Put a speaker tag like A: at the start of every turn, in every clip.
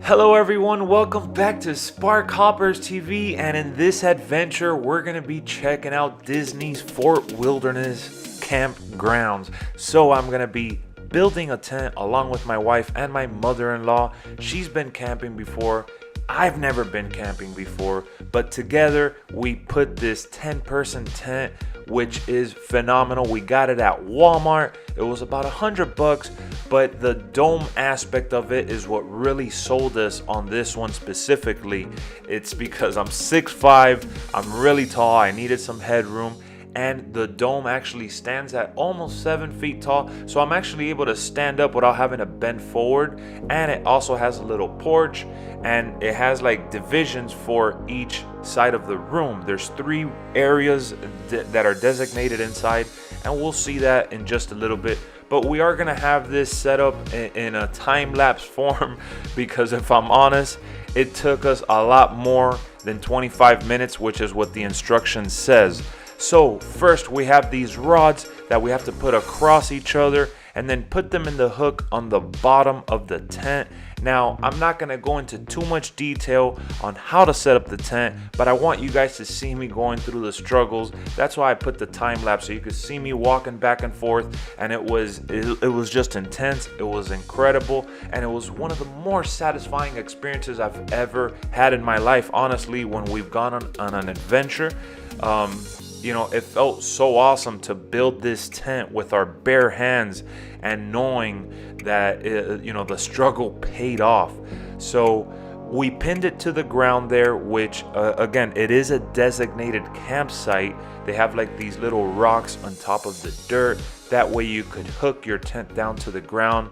A: Hello everyone, welcome back to Spark Hoppers TV, and in this adventure we're going to be checking out Disney's Fort Wilderness campgrounds. So I'm going to be building a tent along with my wife and my mother-in-law. She's been camping before. I've never been camping before, but together we put this 10-person tent, which is phenomenal. We got it at Walmart. It was about $100, but the dome aspect of it is what really sold us on this one specifically. It's because I'm 6'5", I'm really tall, I needed some headroom, and the dome actually stands at almost 7 feet tall, so I'm actually able to stand up without having to bend forward. And it also has a little porch, and it has like divisions for each side of the room. There's 3 areas that are designated inside, and we'll see that in just a little bit. But we are gonna have this set up in a time-lapse form because if I'm honest, it took us a lot more than 25 minutes, which is what the instruction says. So first we have these rods that we have to put across each other and then put them in the hook on the bottom of the tent. Now, I'm not going to go into too much detail on how to set up the tent, but I want you guys to see me going through the struggles. That's why I put the time lapse, so you could see me walking back and forth, and it was just intense. It was incredible, and it was one of the more satisfying experiences I've ever had in my life, honestly, when we've gone on an adventure. It felt so awesome to build this tent with our bare hands and knowing that, the struggle paid off. So we pinned it to the ground there, which, again, it is a designated campsite. They have like these little rocks on top of the dirt. That way you could hook your tent down to the ground.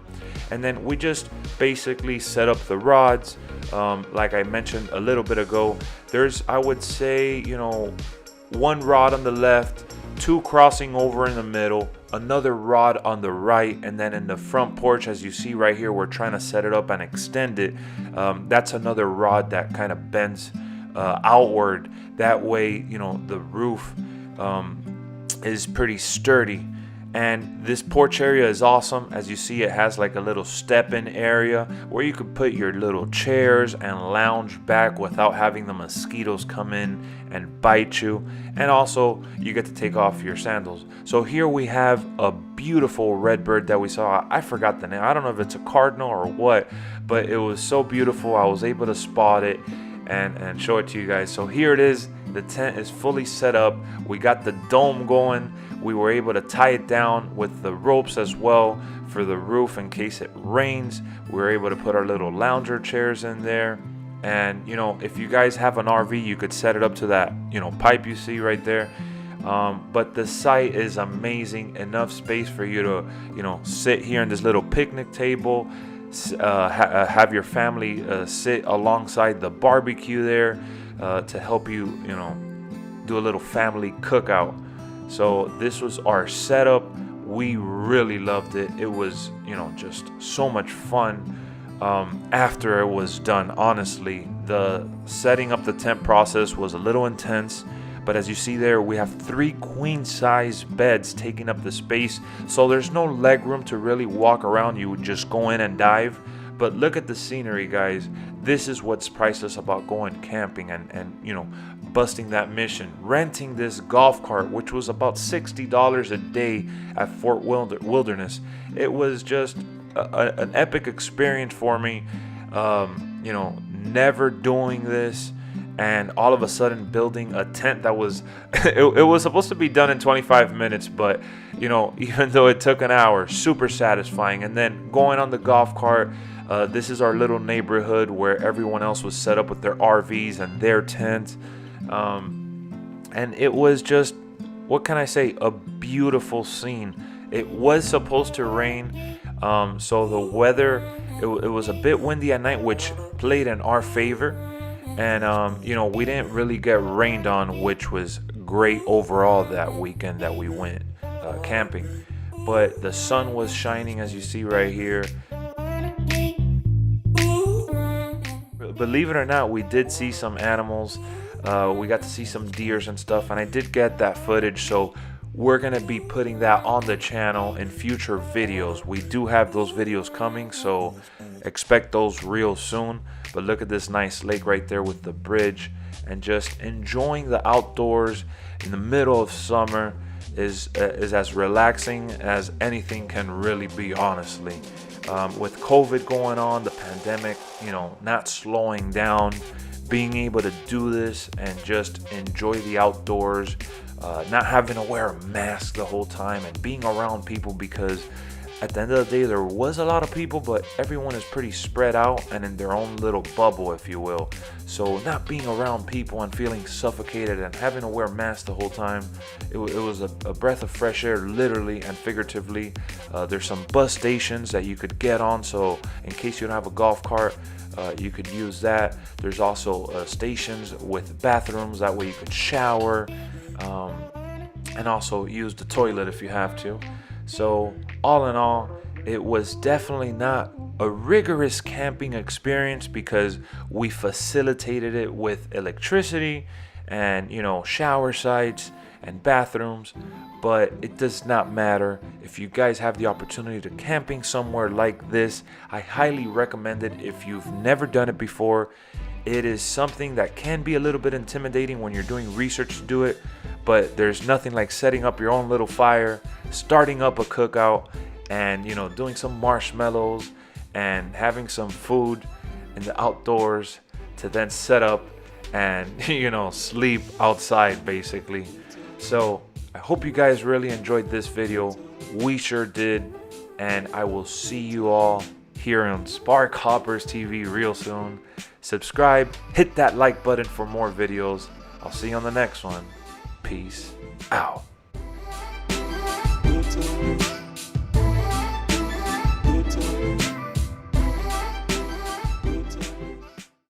A: And then we just basically set up the rods. Like I mentioned a little bit ago, there's, I would say, 1 rod on the left, 2 crossing over in the middle, another rod on the right, and then in the front porch, as you see right here, we're trying to set it up and extend it. That's another rod that kind of bends outward. That way, the roof is pretty sturdy. And this porch area is awesome. As you see, it has like a little step-in area where you could put your little chairs and lounge back without having the mosquitoes come in and bite you. And also, you get to take off your sandals. So here we have a beautiful redbird that we saw. I forgot the name. I don't know if it's a cardinal or what, but it was so beautiful. I was able to spot it and show it to you guys. So here it is. The tent is fully set up. We got the dome going. We were able to tie it down with the ropes as well for the roof in case it rains. We were able to put our little lounger chairs in there. And, if you guys have an RV, you could set it up to that, pipe you see right there. But the site is amazing. Enough space for you to, sit here in this little picnic table. Have your family sit alongside the barbecue there to help you, do a little family cookout. So this was our setup. We really loved it. It was, just so much fun. After it was done, honestly, the setting up the tent process was a little intense. But as you see there, we have 3 queen-size beds taking up the space. So there's no leg room to really walk around. You would just go in and dive. But look at the scenery, guys. This is what's priceless about going camping and busting that mission. Renting this golf cart, which was about $60 a day at Fort Wilderness. It was just an epic experience for me. Never doing this. And all of a sudden building a tent that was it was supposed to be done in 25 minutes, but even though it took an hour, super satisfying. And then going on the golf cart, this is our little neighborhood where everyone else was set up with their RVs and their tents, and it was just, what can I say, a beautiful scene. It was supposed to rain, so the weather, it was a bit windy at night, which played in our favor. And, we didn't really get rained on, which was great overall that weekend that we went camping. But the sun was shining, as you see right here. Believe it or not, we did see some animals. We got to see some deers and stuff, and I did get that footage. So we're going to be putting that on the channel in future videos. We do have those videos coming, so expect those real soon. But look at this nice lake right there with the bridge, and just enjoying the outdoors in the middle of summer is as relaxing as anything can really be, honestly. With COVID going on, the pandemic, not slowing down, being able to do this and just enjoy the outdoors, not having to wear a mask the whole time, and being around people, because at the end of the day there was a lot of people, but everyone is pretty spread out and in their own little bubble, if you will. So not being around people and feeling suffocated and having to wear masks the whole time, it was a breath of fresh air, literally and figuratively. There's some bus stations that you could get on, so in case you don't have a golf cart, you could use that. There's also stations with bathrooms, that way you could shower, and also use the toilet if you have to. So all in all, it was definitely not a rigorous camping experience, because we facilitated it with electricity and shower sites and bathrooms. But it does not matter. If you guys have the opportunity to camping somewhere like this, I highly recommend it. If you've never done it before, it is something that can be a little bit intimidating when you're doing research to do it, but there's nothing like setting up your own little fire, starting up a cookout, and doing some marshmallows and having some food in the outdoors to then set up and sleep outside, basically. So I hope you guys really enjoyed this video. We sure did, and I will see you all here on Spark Hoppers TV real soon. Subscribe, hit that like button for more videos. I'll see you on the next one. Peace out.